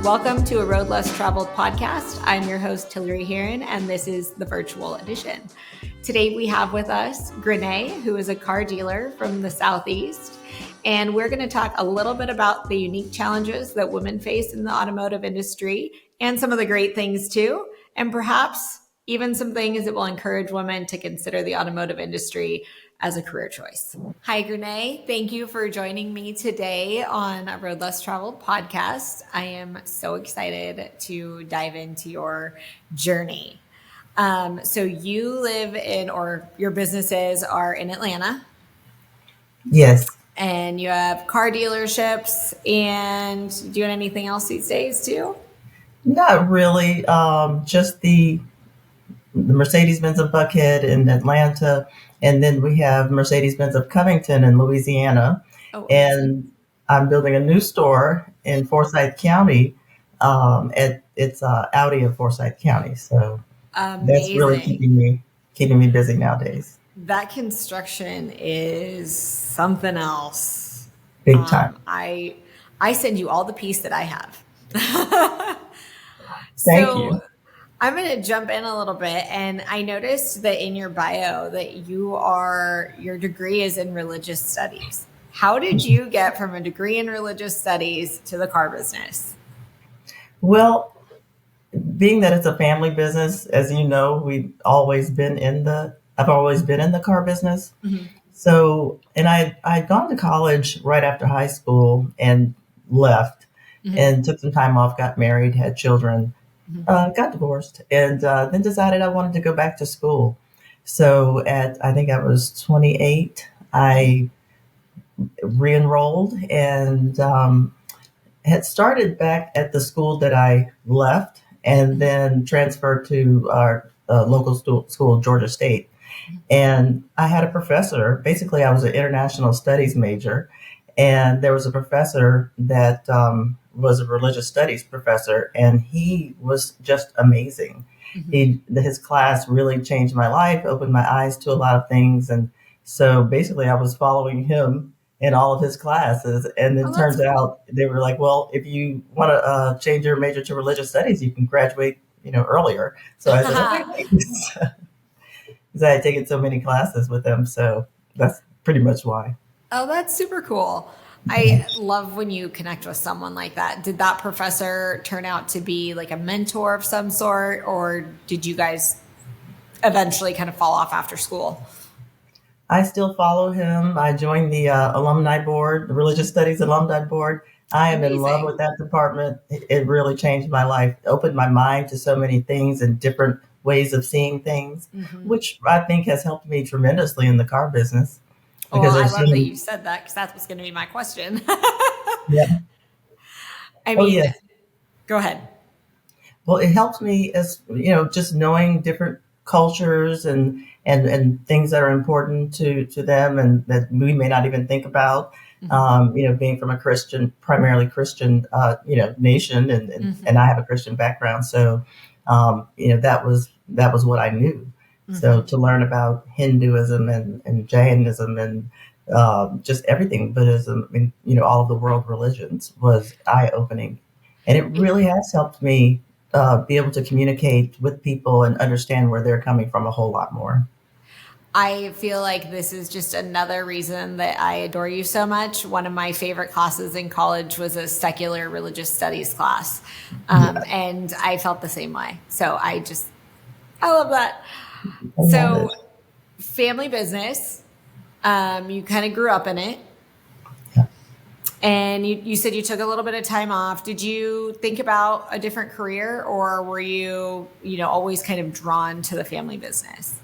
Welcome to a Road Less Traveled podcast. I'm your host, Hilary Haron, and this is the virtual edition. Today we have with us Grene, who is a car dealer from the Southeast, and we're going to talk a little bit about the unique challenges that women face in the automotive industry and some of the great things too, and perhaps even some things that will encourage women to consider the automotive industry as a career choice. Hi, Grene. Thank you for joining me today on a Road Less Traveled podcast. I am so excited to dive into your journey. So you live in, or your businesses are in Atlanta. Yes. And you have car dealerships, and doing anything else these days too? Not really. Just the Mercedes-Benz of Buckhead in Atlanta. And then we have Mercedes-Benz of Covington in Louisiana. Oh, and I'm building a new store in Forsyth County. It's Audi of Forsyth County. So that's really keeping me busy nowadays. That construction is something else. Big time. I send you all the piece that I have. Thank you. I'm going to jump in a little bit, and I noticed that in your bio that your degree is in religious studies. How did you get from a degree in religious studies to the car business? Well, being that it's a family business, as you know, I've always been in the car business. Mm-hmm. So, and I'd gone to college right after high school and left, mm-hmm. and took some time off, got married, had children, mm-hmm. Got divorced, and then decided I wanted to go back to school. So I think I was 28, I re-enrolled and had started back at the school that I left, and then transferred to our local school, Georgia State. And I had a professor. Basically, I was an international studies major, and there was a professor that was a religious studies professor, and he was just amazing. Mm-hmm. His class really changed my life, opened my eyes to a lot of things. And so basically I was following him in all of his classes. And then turns out they were like, well, if you want to change your major to religious studies, you can graduate, earlier. So I said, okay. Because I had taken so many classes with him. So that's pretty much why. Oh, that's super cool. I love when you connect with someone like that. Did that professor turn out to be like a mentor of some sort, or did you guys eventually kind of fall off after school? I still follow him. I joined the alumni board, the religious studies alumni board. I am in love with that department. It really changed my life, opened my mind to so many things and different ways of seeing things, mm-hmm. which I think has helped me tremendously in the car business. Well, I love that you said that, because that was going to be my question. Yeah. I mean, Go ahead. Well, it helps me as, just knowing different cultures and things that are important to them and that we may not even think about. Mm-hmm. Being from a primarily Christian, nation, and mm-hmm. and I have a Christian background. So, that was what I knew. Mm-hmm. So to learn about Hinduism and Jainism and just everything, Buddhism, and, all of the world religions was eye-opening. And it really has helped me be able to communicate with people and understand where they're coming from a whole lot more. I feel like this is just another reason that I adore you so much. One of my favorite classes in college was a secular religious studies class. And I felt the same way. So I love that. So family business, you kind of grew up in it. Yeah. And you said you took a little bit of time off. Did you think about a different career, or were you, always kind of drawn to the family business?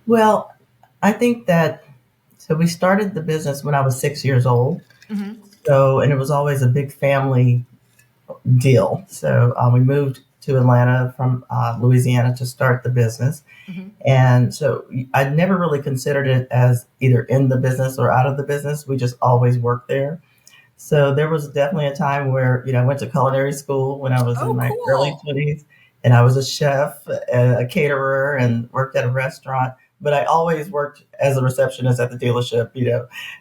Well, I think so we started the business when I was 6 years old. Mm-hmm. So, and it was always a big family deal. So we moved to Atlanta from Louisiana to start the business. Mm-hmm. And so I never really considered it as either in the business or out of the business. We just always worked there. So there was definitely a time where, I went to culinary school when I was in my early 20s, and I was a chef, a caterer, and worked at a restaurant. But I always worked as a receptionist at the dealership,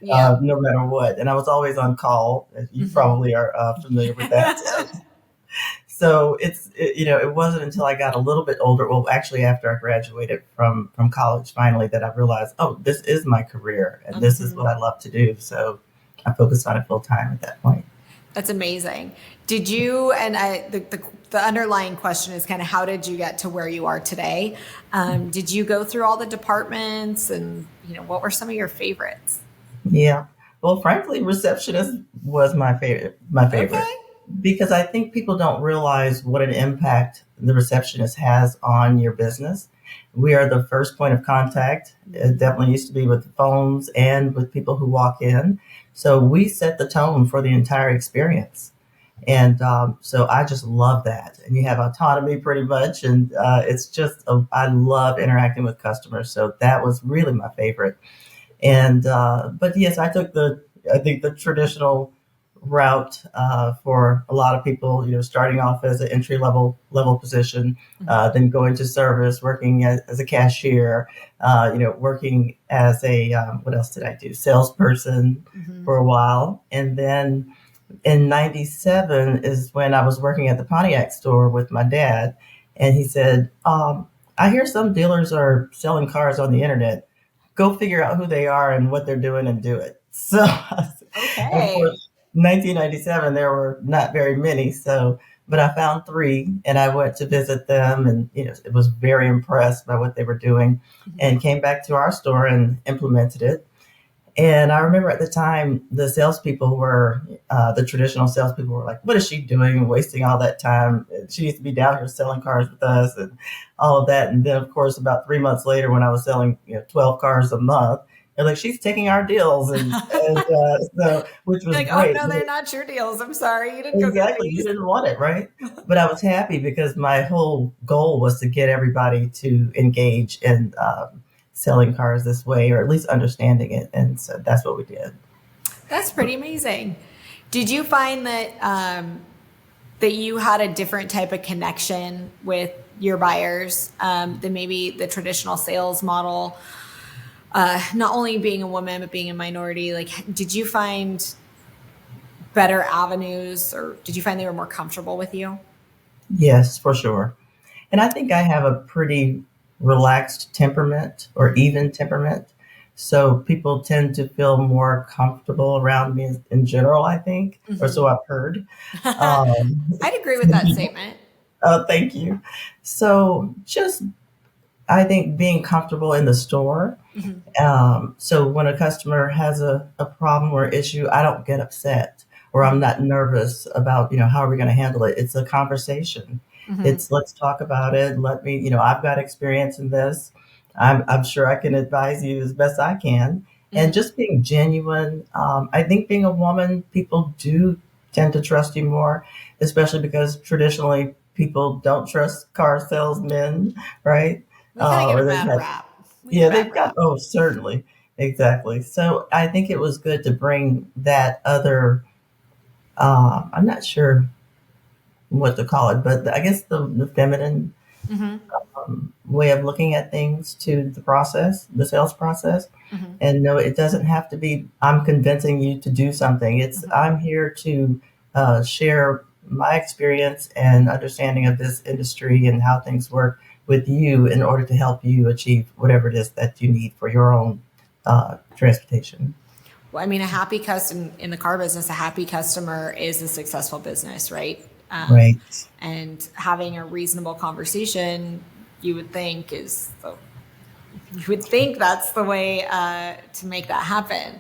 no matter what. And I was always on call. You mm-hmm. probably are familiar with that. So it wasn't until I got a little bit older, well, actually after I graduated from college finally, that I realized, oh, this is my career and this is what I love to do. So I focused on it full time at that point. That's amazing. Did you, and the underlying question is kind of how did you get to where you are today? Did you go through all the departments and, what were some of your favorites? Yeah. Well, frankly, receptionist was my favorite, Okay. because I think people don't realize what an impact the receptionist has on your business. We are the first point of contact. It definitely used to be with the phones and with people who walk in. So we set the tone for the entire experience. And so I just love that. And you have autonomy pretty much. And it's just, I love interacting with customers. So that was really my favorite. And but yes, I think the traditional route for a lot of people, starting off as an entry level position, then going to service, working as a cashier, working as a what else did I do? Salesperson for a while, and then in '97 is when I was working at the Pontiac store with my dad, and he said, "I hear some dealers are selling cars on the internet. Go figure out who they are and what they're doing and do it." So, and of Okay. course, 1997 there were not very many. So, but I found three, and I went to visit them, and it was very impressed by what they were doing, and came back to our store and implemented it. And I remember at the time, the traditional salespeople were like, "What is she doing, wasting all that time? She needs to be down here selling cars with us," and all of that. And then, of course, about 3 months later, when I was selling 12 cars a month, they're like, "She's taking our deals," so which was Like, oh great. no, they're not your deals. I'm sorry. You didn't go get Exactly, you these. didn't want it, right? But I was happy because my whole goal was to get everybody to engage in selling cars this way, or at least understanding it, and so that's what we did. That's pretty amazing. Did you find that that you had a different type of connection with your buyers than maybe the traditional sales model? Not only being a woman, but being a minority. Like, did you find better avenues, or did you find they were more comfortable with you? Yes, for sure. And I think I have a pretty relaxed temperament or even temperament. So people tend to feel more comfortable around me in general, I think, or so I've heard. Um, I'd agree with that statement. Thank you. So just, I think being comfortable in the store. So when a customer has a problem or issue, I don't get upset or I'm not nervous about, how are we going to handle it? It's a conversation. It's let's talk about it. Let me, I've got experience in this. I'm sure I can advise you as best I can. And just being genuine. I think being a woman, people do tend to trust you more, especially because traditionally people don't trust car salesmen, right? We kind of get Or a they've bad had rap. We get a yeah, bad they've got, rap. oh, certainly. Exactly. So I think it was good to bring that other, I'm not sure what to call it, but I guess the feminine way of looking at things to the sales process. And no, it doesn't have to be, I'm convincing you to do something. I'm here to share my experience and understanding of this industry and how things work with you in order to help you achieve whatever it is that you need for your own transportation. Well, I mean, a happy customer in the car business, a happy customer is a successful business, right? Right. And having a reasonable conversation, you would think you would think that's the way to make that happen.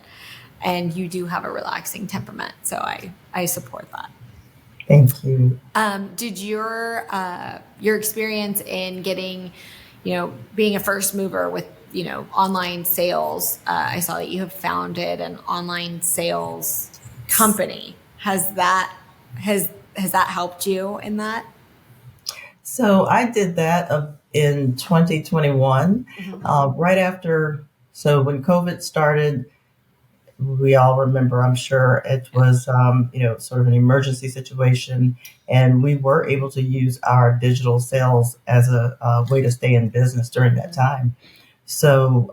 And you do have a relaxing temperament, so I support that. Thank you. Did your experience in getting, being a first mover with online sales? I saw that you have founded an online sales company. Has that helped you in that? So I did that in 2021, right after. So when COVID started, we all remember, I'm sure it was, sort of an emergency situation, and we were able to use our digital sales as a way to stay in business during that time. So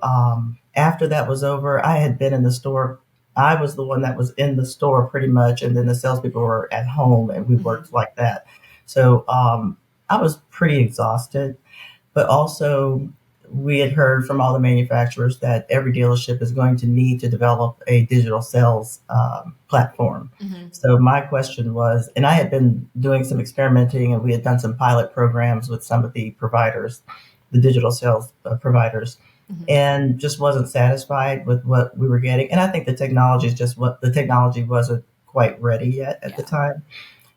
after that was over, I had been in the store. I was the one that was in the store pretty much, and then the salespeople were at home, and we worked like that. So I was pretty exhausted, but also we had heard from all the manufacturers that every dealership is going to need to develop a digital sales platform. Mm-hmm. So my question was, and I had been doing some experimenting, and we had done some pilot programs with some of the providers, the digital sales providers, Mm-hmm. and just wasn't satisfied with what we were getting. And I think the technology is just what the technology wasn't quite ready yet at the Yeah. time.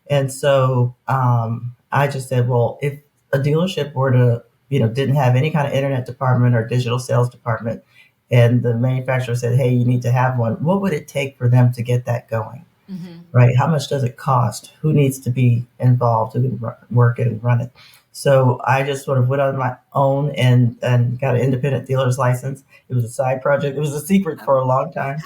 And so I just said, well, if a dealership were to, didn't have any kind of internet department or digital sales department, and the manufacturer said, hey, you need to have one, what would it take for them to get that going? Mm-hmm. Right? How much does it cost? Who needs to be involved? Who can work it and run it? So I just sort of went on my own and got an independent dealer's license. It was a side project. It was a secret for a long time.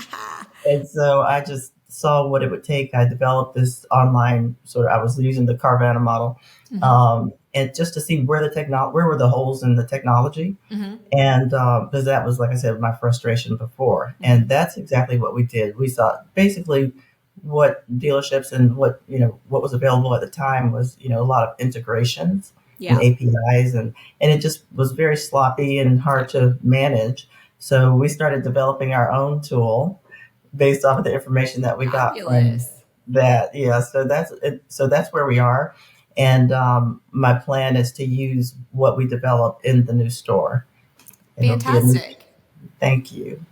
And so I just saw what it would take. I developed this online I was using the Carvana model, Mm-hmm. and just to see where were the holes in the technology. Mm-hmm. And because that was, like I said, my frustration before. Mm-hmm. And that's exactly what we did. We saw basically what dealerships and what was available at the time was, a lot of integrations and APIs, and it just was very sloppy and hard to manage. So we started developing our own tool based off of the information that we got from Fabulous. that. Yeah, so that's it. So that's where we are. And my plan is to use what we develop in the new store. It'll be Fantastic. thank you.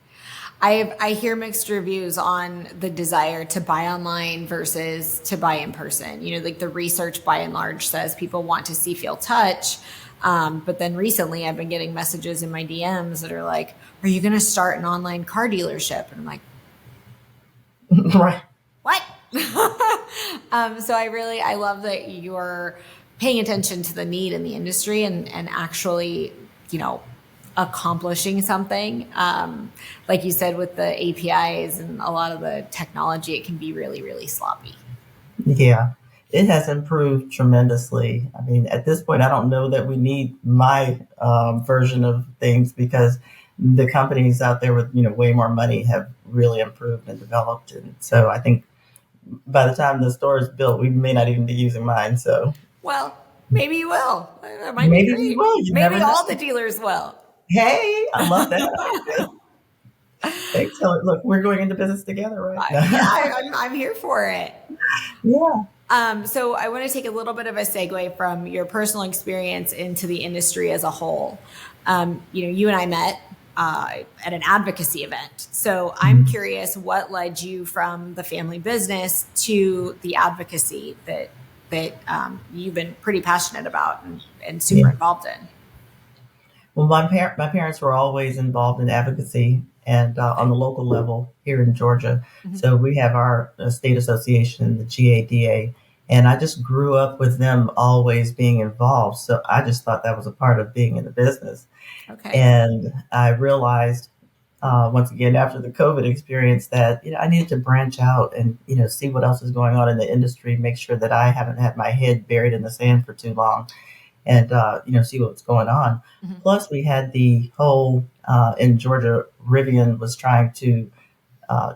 I hear mixed reviews on the desire to buy online versus to buy in person. Like the research by and large says people want to see, feel, touch. But then recently I've been getting messages in my DMs that are like, are you going to start an online car dealership? And I'm like, Right. what? So I love that you're paying attention to the need in the industry and actually, accomplishing something. Like you said, with the APIs and a lot of the technology, it can be really, really sloppy. Yeah, it has improved tremendously. I mean, at this point, I don't know that we need my version of things, because the companies out there with way more money have really improved and developed. And so I think by the time the store is built, we may not even be using mine. So Well, maybe you will. That might be maybe we great. will. You Maybe never know. all the dealers will. Hey, I love that. Thanks. So, look, we're going into business together, right? I'm here for it. Yeah. So I want to take a little bit of a segue from your personal experience into the industry as a whole. You and I met at an advocacy event. So I'm curious, what led you from the family business to the advocacy that you've been pretty passionate about and super involved in? Well, my parents were always involved in advocacy, and on the local level here in Georgia. Mm-hmm. So we have our state association, the GADA, and I just grew up with them always being involved. So I just thought that was a part of being in the business. Okay. And I realized once again after the COVID experience that I needed to branch out and see what else is going on in the industry, make sure that I haven't had my head buried in the sand for too long, and see what's going on. Mm-hmm. Plus, we had the whole in Georgia, Rivian was trying to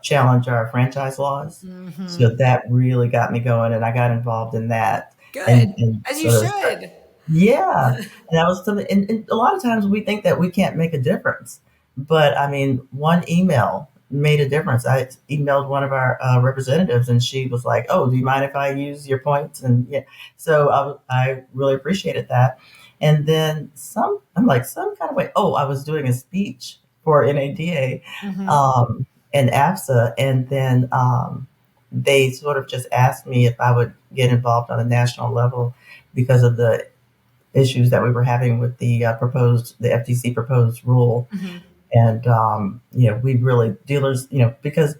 challenge our franchise laws, Mm-hmm. so that really got me going, and I got involved in that. Good, and as you should. Yeah, and that was something. And a lot of times we think that we can't make a difference, but I mean, one email made a difference. I emailed one of our representatives, and she was like, "Oh, do you mind if I use your points?" And yeah, so I really appreciated that. And then I'm like, some kind of way. Oh, I was doing a speech for NADA Mm-hmm. and AFSA, and then they sort of just asked me if I would get involved on a national level because of the issues that we were having with the FTC proposed rule. Mm-hmm. And, we really dealers, because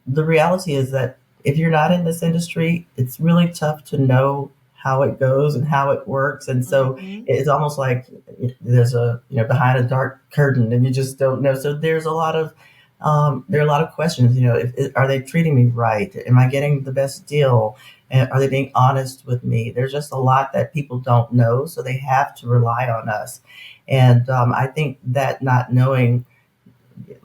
the reality is that if you're not in this industry, it's really tough to know how it goes and how it works. And so Mm-hmm. it's almost like there's behind a dark curtain and you just don't know. So there are a lot of questions, are they treating me right? Am I getting the best deal? And are they being honest with me? There's just a lot that people don't know, so they have to rely on us. And I think that not knowing,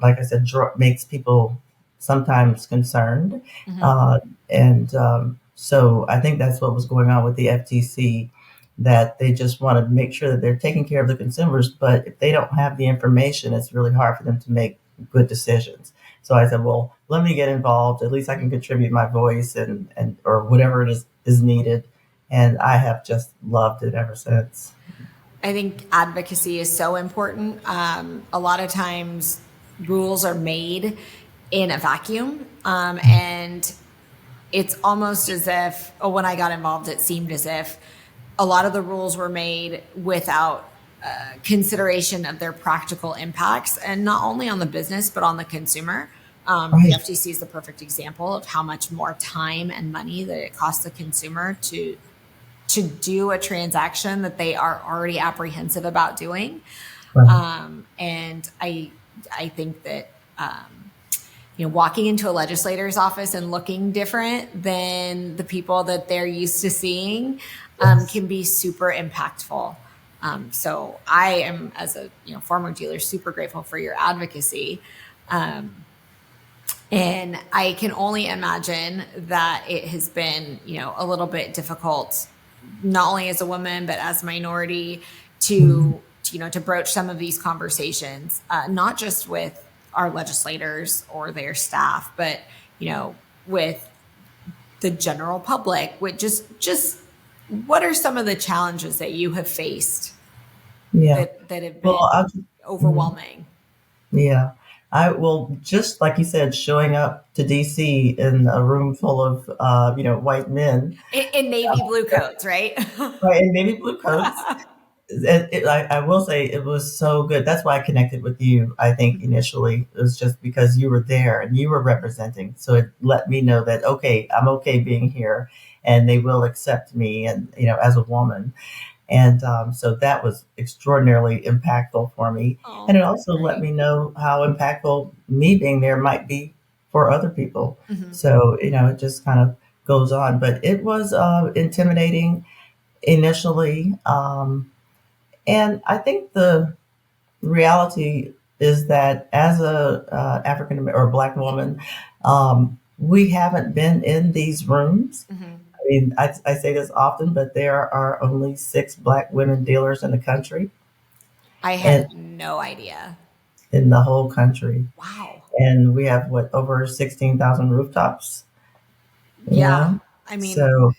like I said, makes people sometimes concerned. Mm-hmm. And So I think that's what was going on with the FTC, that they just want to make sure that they're taking care of the consumers. But if they don't have the information, it's really hard for them to make good decisions. So I said, well, let me get involved. At least I can contribute my voice and or whatever it is needed. And I have just loved it ever since. I think advocacy is so important. A lot of times rules are made in a vacuum. And it's almost as if, when I got involved, it seemed as if a lot of the rules were made without consideration of their practical impacts, and not only on the business, but on the consumer. Right. The FTC is the perfect example of how much more time and money that it costs the consumer to do a transaction that they are already apprehensive about doing. Right. And I think that, walking into a legislator's office and looking different than the people that they're used to seeing can be super impactful. So I am, as a former dealer, super grateful for your advocacy. And I can only imagine that it has been, a little bit difficult, not only as a woman, but as a minority to broach some of these conversations, not just with our legislators or their staff, but, with the general public, with just what are some of the challenges that you have faced Yeah. that have been Well, overwhelming? yeah. I will, just like you said, showing up to DC in a room full of white men, In navy blue coats, right? right, and maybe blue coats. I will say it was so good. That's why I connected with you. I think initially it was just because you were there and you were representing. So it let me know that, okay, I'm okay being here, and they will accept me, and as a woman. And so that was extraordinarily impactful for me. Oh, And it that's also let great. me know how impactful me being there might be for other people. Mm-hmm. So, it just kind of goes on. But it was intimidating initially. And I think the reality is that as a African or Black woman, we haven't been in these rooms. Mm-hmm. I mean, I say this often, but there are only 6 Black women dealers in the country, I and had no idea. in the whole country. Wow. And we have over 16,000 rooftops, you Yeah. know? I mean, So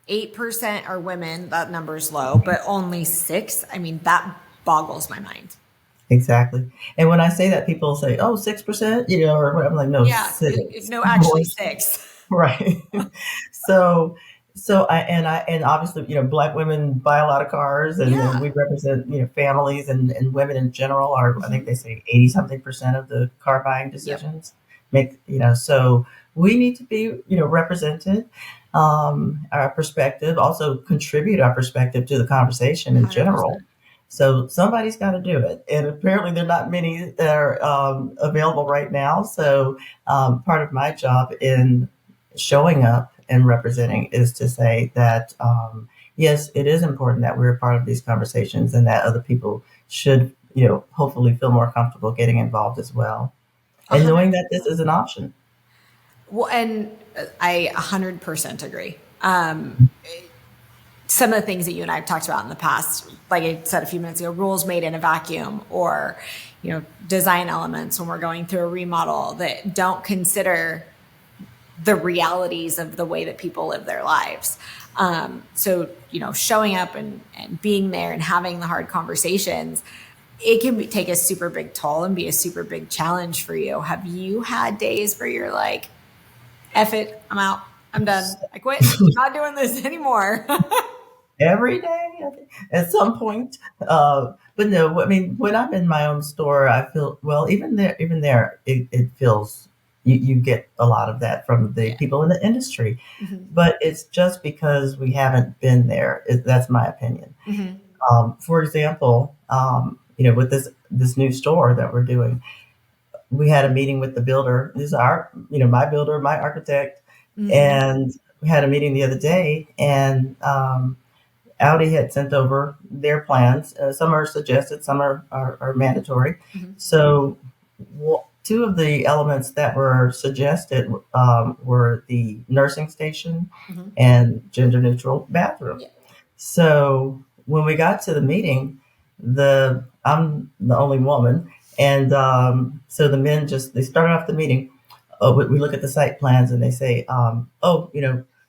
8% are women. That number's low, but only 6. I mean, that boggles my mind. exactly. And when I say that, people say, "Oh, 6%," or what. I'm like, no, Yeah. 6. No, More. actually 6. Right. so and obviously, Black women buy a lot of cars, and Yeah. we represent, families and women in general are, I think Mm-hmm. they say 80 something percent of the car buying Yep. decisions make, so we need to be, represented, our perspective, also contribute our perspective to the conversation in 100%. general. So somebody's got to do it. And apparently there are not many that are available right now. So part of my job in showing up and representing is to say that, yes, it is important that we're a part of these conversations, and that other people should, hopefully feel more comfortable getting involved as well, and knowing that this is an option. Well, and I 100% agree. Some of the things that you and I have talked about in the past, like I said a few minutes ago, rules made in a vacuum, or, design elements when we're going through a remodel that don't consider the realities of the way that people live their lives. So, showing up and being there and having the hard conversations, it can take a super big toll and be a super big challenge for you. Have you had days where you're like, F it, I'm out, I'm done, I quit, I'm not doing this anymore? Every day, I think, at some point. But no, I mean, when I'm in my own store, I feel, well, even there, it feels, you get a lot of that from the Yeah. people in the industry, Mm-hmm. but it's just because we haven't been there. That's my opinion. Mm-hmm. For example, with this new store that we're doing, we had a meeting with the builder. This is my builder, my architect, Mm-hmm. and we had a meeting the other day, and Audi had sent over their plans. Some are suggested, some are mandatory. Mm-hmm. So two of the elements that were suggested were the nursing station Mm-hmm. and gender neutral bathroom. Yeah. So when we got to the meeting, I'm the only woman, and so the men they started off the meeting. Oh, we look at the site plans and they say, oh,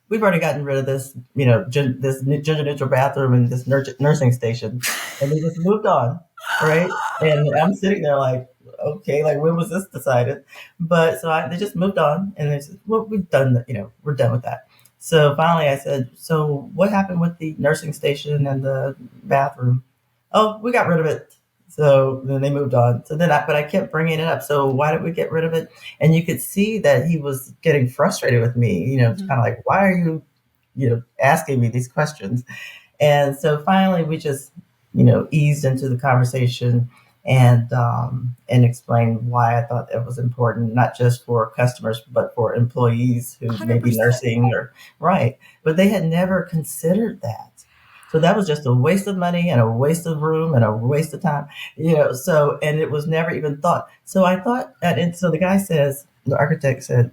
we've already gotten rid of this, this gender neutral bathroom and this nursing station, and they just moved on, right? And I'm sitting there like, okay, like when was this decided? But they just moved on, and they said, well, we've done, we're done with that. So finally, I said, so what happened with the nursing station and the bathroom? Oh, we got rid of it. So then they moved on. But I kept bringing it up. So why did we get rid of it? And you could see that he was getting frustrated with me, Mm-hmm. kind of like, why are you, asking me these questions? And so finally we just, eased into the conversation and explained why I thought it was important, not just for customers, but for employees who may be 100%. nursing right. But they had never considered that. So that was just a waste of money and a waste of room and a waste of time, and it was never even thought. So I thought that, and so the architect said,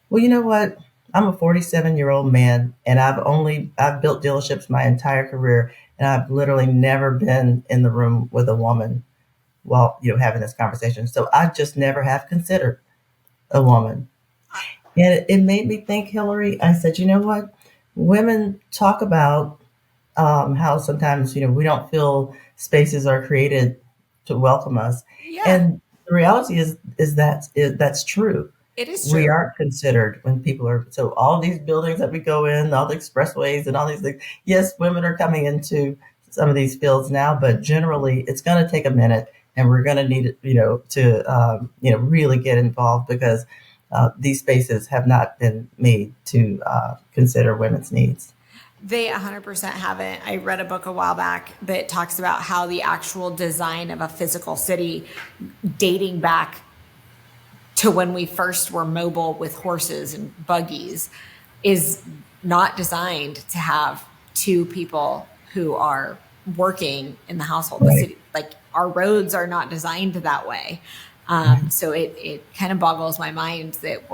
well, you know what? I'm a 47-year-old man, and I've built dealerships my entire career, and I've literally never been in the room with a woman while, having this conversation. So I just never have considered a woman. And it made me think, Hillary, I said, you know what? Women talk about how sometimes, we don't feel spaces are created to welcome us. Yeah. And the reality that's true. It is true. We aren't considered when people are, so all these buildings that we go in, all the expressways and all these things, yes, women are coming into some of these fields now, but generally it's going to take a minute, and we're going to need it, to, really get involved, because these spaces have not been made to consider women's needs. They 100% haven't. I read a book a while back that talks about how the actual design of a physical city, dating back to when we first were mobile with horses and buggies, is not designed to have two people who are working in the household. Right. The city, like, our roads are not designed that way. So it kind of boggles my mind that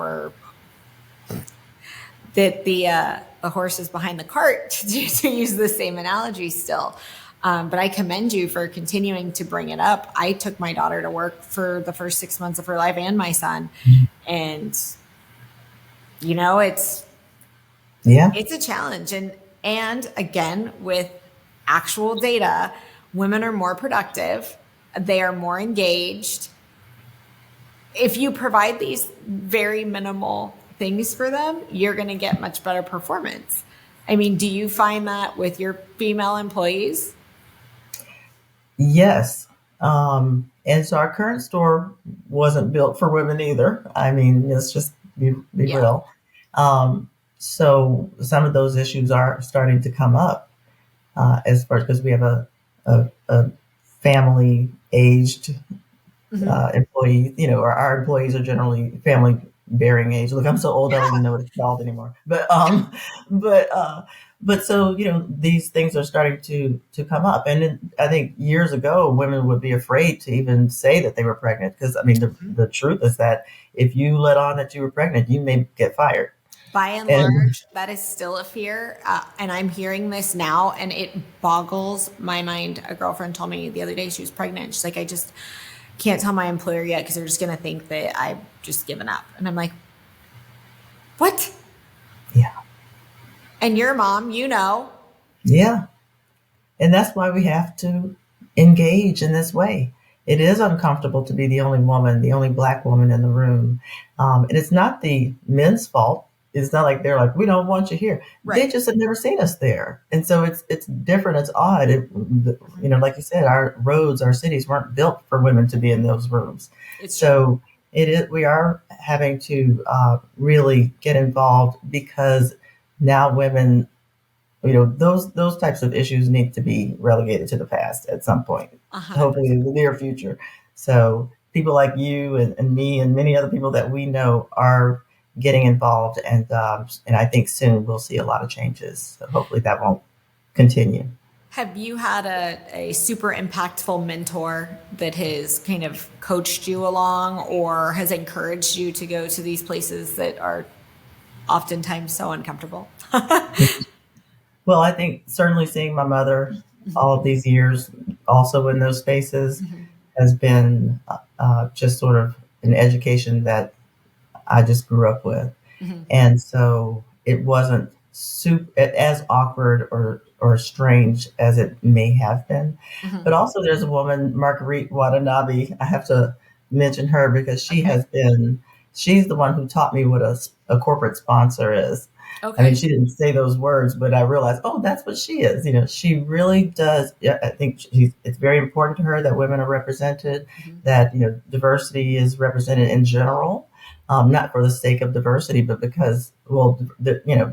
the horse is behind the cart, to use the same analogy still. But I commend you for continuing to bring it up. I took my daughter to work for the first 6 months of her life, and my son. And, it's a challenge. And again, with actual data, women are more productive. They are more engaged. If you provide these very minimal things for them, you're going to get much better performance. I mean, do you find that with your female employees? Yes. And so our current store wasn't built for women either. I mean, let's just be real. So some of those issues are starting to come up as far as, because we have a family aged employees, our employees are generally family bearing age. Look, I'm so old, I don't even know what it's called anymore. But so, these things are starting to come up. And I think years ago, women would be afraid to even say that they were pregnant. Because, I mean, the truth is that if you let on that you were pregnant, you may get fired. By and large, that is still a fear. And I'm hearing this now, and it boggles my mind. A girlfriend told me the other day she was pregnant. She's like, I just can't tell my employer yet because they're just going to think that I've just given up. And I'm like, what? Yeah. And your mom, Yeah. And that's why we have to engage in this way. It is uncomfortable to be the only woman, the only Black woman in the room. And it's not the men's fault. It's not like they're like, we don't want you here. Right. They just have never seen us there. And so it's different. It's odd. Like you said, our roads, our cities weren't built for women to be in those rooms. We are having to really get involved, because now women, those types of issues need to be relegated to the past at some point, 100%. Hopefully in the near future. So people like you and me and many other people that we know are getting involved, and I think soon we'll see a lot of changes. So hopefully that won't continue. Have you had a super impactful mentor that has kind of coached you along or has encouraged you to go to these places that are oftentimes so uncomfortable? Well, I think certainly seeing my mother all of these years also in those spaces has been just sort of an education that I just grew up with. And so it wasn't as awkward or strange as it may have been. But also, there's a woman, Marguerite Watanabe. I have to mention her because Okay. she's the one who taught me what a corporate sponsor is. I mean, Okay. she didn't say those words, but I realized, oh, that's what she is. She really does. Yeah, I think it's very important to her that women are represented, that, diversity is represented in general, not for the sake of diversity, but because, well,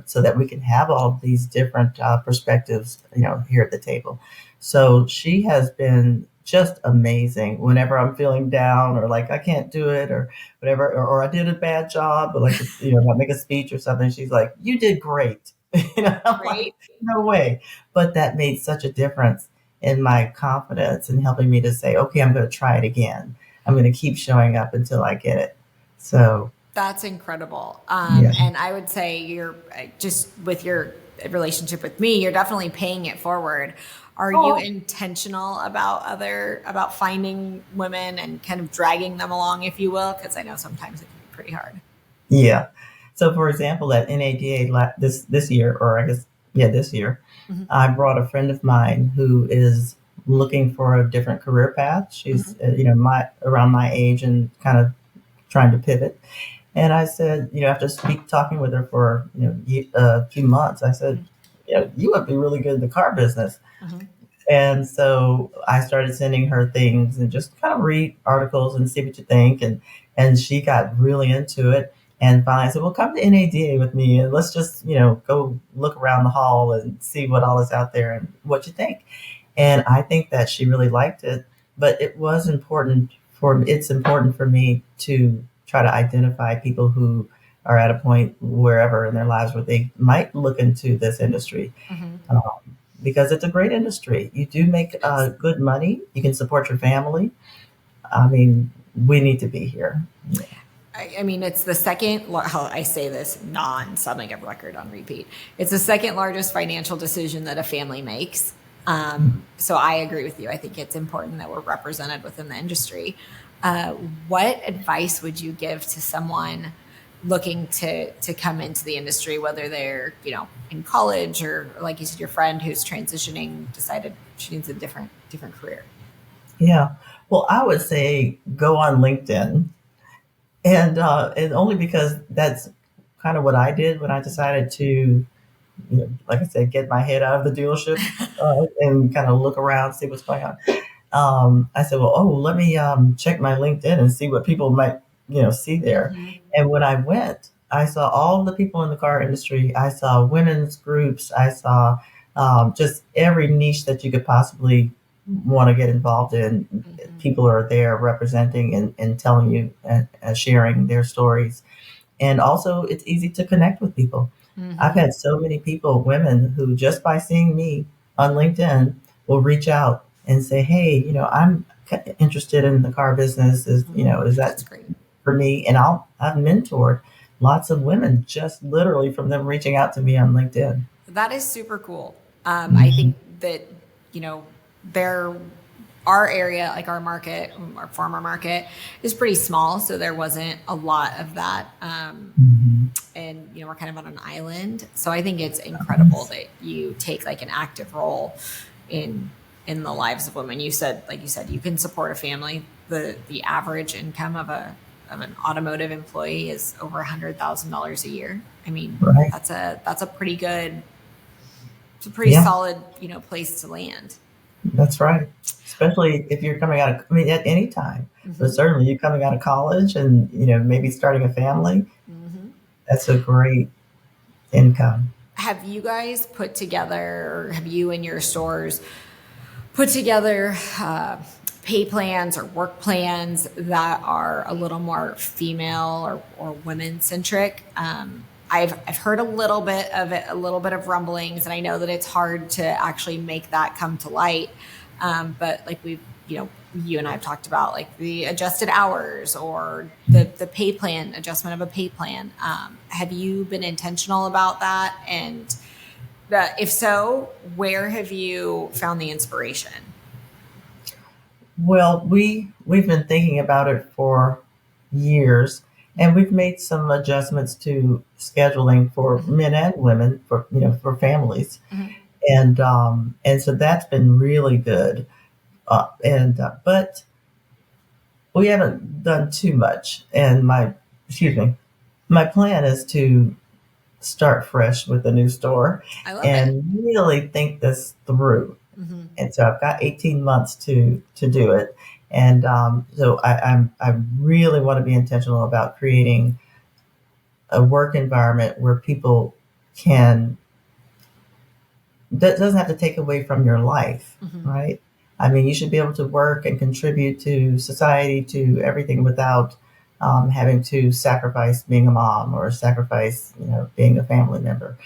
so that we can have all of these different perspectives, here at the table. So she has been just amazing whenever I'm feeling down or like I can't do it or whatever, or I did a bad job, but like, if I make a speech or something, she's like, you did great. I'm like, Great. no way. But that made such a difference in my confidence and helping me to say, okay, I'm going to try it again. I'm going to keep showing up until I get it. So, That's incredible. yeah. And I would say you're just with your relationship with me, you're definitely paying it forward. Are you Oh, intentional about finding women and kind of dragging them along, if you will? Because I know sometimes it can be pretty hard. yeah. So, for example, at NADA this year, or I guess, yeah, this year, Hmm. I brought a friend of mine who is looking for a different career path. She's, Hmm. my around my age and kind of trying to pivot. And I said, after talking with her for a few months, I said, you would be really good in the car business. Hmm. And so I started sending her things and just kind of read articles and see what you think. And she got really into it. And finally I said, well, come to NADA with me and let's just, go look around the hall and see what all is out there and what you think. And I think that she really liked it, but it's important for me to try to identify people who are at a point wherever in their lives where they might look into this industry. Hmm. Um, because it's a great industry. You do make It is. good money. You can support your family. I mean, we need to be here. Yeah. I mean, it's the second, how I say this sounding a record on repeat. It's the second largest financial decision that a family makes. So I agree with you. I think it's important that we're represented within the industry. Uh, what advice would you give to someone looking to come into the industry, whether they're, in college or like you said, your friend who's transitioning, decided she needs a different career? Yeah. Well, I would say go on LinkedIn, and only because that's kind of what I did when I decided to, like I said, get my head out of the dealership and kind of look around, see what's going on. I said, well, let me check my LinkedIn and see what people might, see there. Hmm. And when I went, I saw all the people in the car industry. I saw women's groups. I saw just every niche that you could possibly want to get involved in. Hmm. People are there representing and telling you and sharing their stories. And also, it's easy to connect with people. I've Hmm. had so many people, women, who just by seeing me on LinkedIn will reach out and say, "Hey, I'm interested in the car business. Is that That's great. for me?" And I've mentored lots of women just literally from them reaching out to me on LinkedIn. That is super cool. I Mhm. think that, you know, there, our area, like our market, our farmer market, is pretty small. So there wasn't a lot of that. Mhm. And, we're kind of on an island. So I think it's incredible that you take like an active role in in the lives of women. Like you said, you can support a family. The average income of an automotive employee is over $100,000 a year. I mean, Right. that's a pretty good, it's a pretty Yeah, solid, place to land. that's right. Especially if you're coming out of, I mean, at any time, but Hmm. certainly you coming out of college and, maybe starting a family, Hmm. that's a great income. Have you guys put together, or have you in your stores put together pay plans or work plans that are a little more female or women centric? I've heard a little bit of it, a little bit of rumblings, and I know that it's hard to actually make that come to light. But like you and I have talked about like the adjusted hours or the pay plan, adjustment of a pay plan. Have you been intentional about that? And if so, where have you found the inspiration? Well, we've been thinking about it for years, and we've made some adjustments to scheduling for men and women for families, Mm-hmm. and so that's been really good. And but we haven't done too much. And my plan is to start fresh with a new store I love it. and really think this through. Mm-hmm. And so I've got 18 months to do it. And so I really want to be intentional about creating a work environment where people can that doesn't have to take away from your life, Mm-hmm. right? I mean, you should be able to work and contribute to society, to everything without having to sacrifice being a mom or sacrifice, being a family member.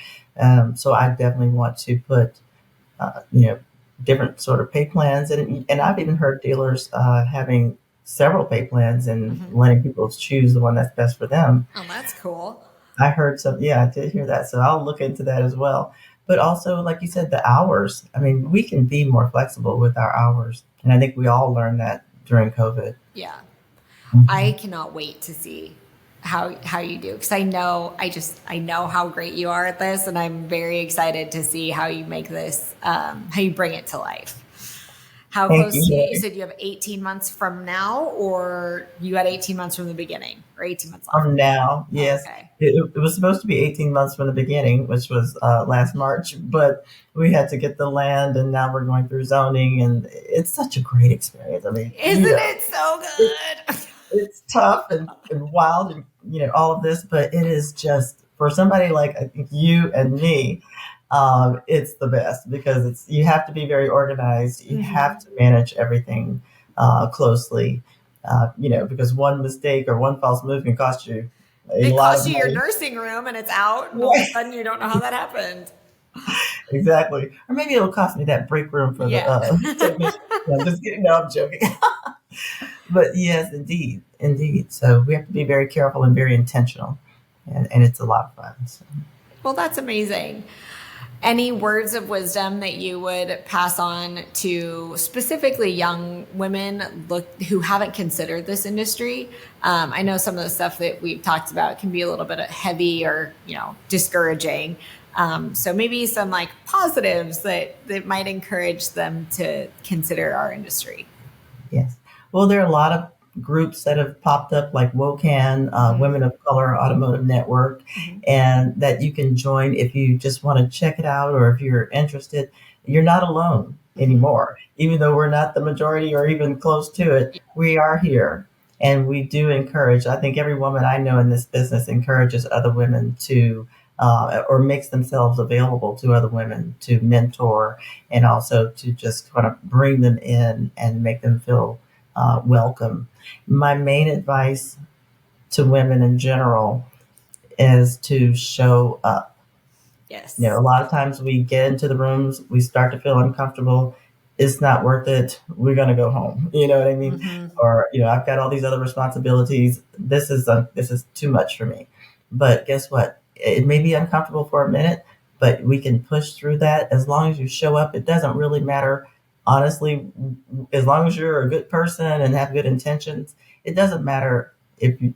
So I definitely want to put, you know, different sort of pay plans, and I've even heard dealers having several pay plans and Mm-hmm. letting people choose the one that's best for them. Oh, that's cool. I heard some, yeah, I did hear that. So I'll look into that as well. But also, like you said, the hours. I mean, we can be more flexible with our hours. And I think we all learned that during COVID. Yeah. Mhm. I cannot wait to see how you do, because I know how great you are at this, and I'm very excited to see how you make this how you bring it to life. How Thank you, close you Hilary. said you have 18 months from now, or you had 18 months from the beginning, or 18 months left? Now, Oh, yes. okay. It was supposed to be 18 months from the beginning, which was last March, but we had to get the land and now we're going through zoning and it's such a great experience. I mean, Isn't it so it, good? it's tough and wild and all of this, but it is just for somebody like I think you and me, it's the best because you have to be very organized. You Mm-hmm. have to manage everything closely, because one mistake or one false move can cost you a It lot of costs you your money. nursing room and it's out, and all of a sudden you don't know how that happened. Exactly, or maybe it'll cost me that break room for the Yeah. technician. No, I'm just kidding. No, I'm joking. But yes, indeed, indeed. So we have to be very careful and very intentional, and it's a lot of fun. So. Well, that's amazing. Any words of wisdom that you would pass on to specifically young women who haven't considered this industry? I know some of the stuff that we've talked about can be a little bit heavy or discouraging. So maybe some like positives that might encourage them to consider our industry. Yes. Well, there are a lot of groups that have popped up, like WOCAN, Mm-hmm. Women of Color Automotive Network, Mm-hmm. and that you can join if you just want to check it out or if you're interested. You're not alone Mm-hmm. anymore. Even though we're not the majority or even close to it, we are here. And we do encourage, I think every woman I know in this business encourages other women to, or makes themselves available to other women to mentor and also to just kind of bring them in and make them feel welcome. My main advice to women in general is to show up. A Yes. lot of times we get into the rooms, we start to feel uncomfortable. It's not worth it. We're going to go home. You know what I mean? Mm-hmm. Or, I've got all these other responsibilities. This is too much for me. But guess what? It may be uncomfortable for a minute, but we can push through that as long as you show up. It doesn't really matter, honestly, as long as you're a good person and have good intentions. It doesn't matter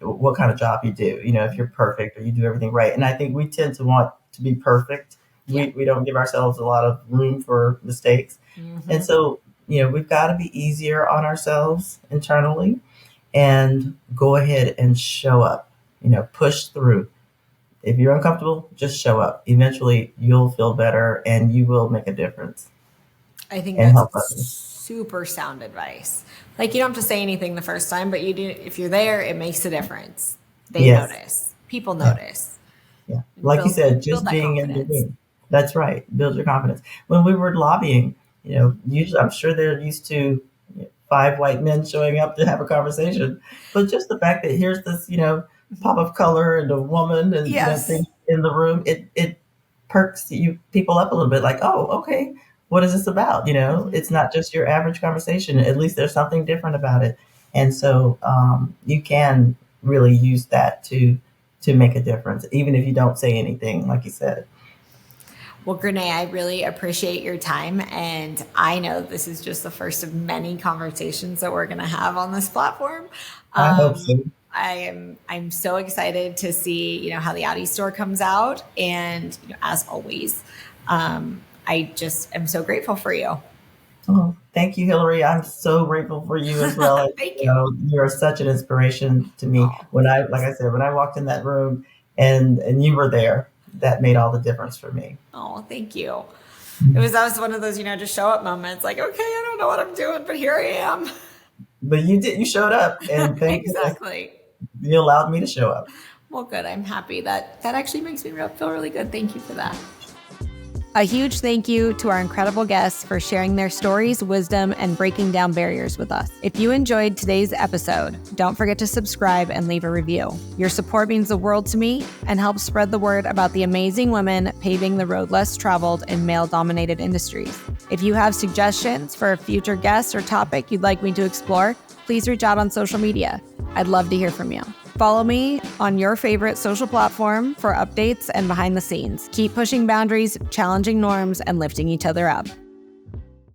what kind of job you do. If you're perfect or you do everything right. And I think we tend to want to be perfect. Yeah. We don't give ourselves a lot of room for mistakes. And Mm-hmm. so, we've got to be easier on ourselves internally and go ahead and show up, push through. If you're uncomfortable, just show up. Eventually, you'll feel better and you will make a difference I think and that's help others. super sound advice. Like you don't have to say anything the first time, but you do if you're there, it makes a difference. They Yes. notice. People Yeah. notice. Yeah. Like you said, Build just that being in the confidence. room. That's right. Build your confidence. When we were lobbying, usually I'm sure they're used to 5 white men showing up to have a conversation. But just the fact that here's this, pop of color and a woman and, things Yes. in the room, it perks people up a little bit, like, oh, okay, what is this about? It's not just your average conversation. At least there's something different about it. And so you can really use that to make a difference, even if you don't say anything, like you said. Well, Grene, I really appreciate your time. And I know this is just the first of many conversations that we're going to have on this platform. I hope so. I'm so excited to see, how the Audi store comes out. And as always, I just am so grateful for you. Oh, thank you, Hilary. I'm so grateful for you as well. Thank you. You're such an inspiration to me. Oh. When I walked in that room and you were there, that made all the difference for me. Oh, thank you. That was one of those, just show up moments, like, okay, I don't know what I'm doing, but here I am. But you showed up, and exactly. You allowed me to show up. Well, good. I'm happy. That actually makes me feel really good. Thank you for that. A huge thank you to our incredible guests for sharing their stories, wisdom, and breaking down barriers with us. If you enjoyed today's episode, don't forget to subscribe and leave a review. Your support means the world to me and helps spread the word about the amazing women paving the road less traveled in male-dominated industries. If you have suggestions for a future guest or topic you'd like me to explore, please reach out on social media. I'd love to hear from you. Follow me on your favorite social platform for updates and behind the scenes. Keep pushing boundaries, challenging norms, and lifting each other up.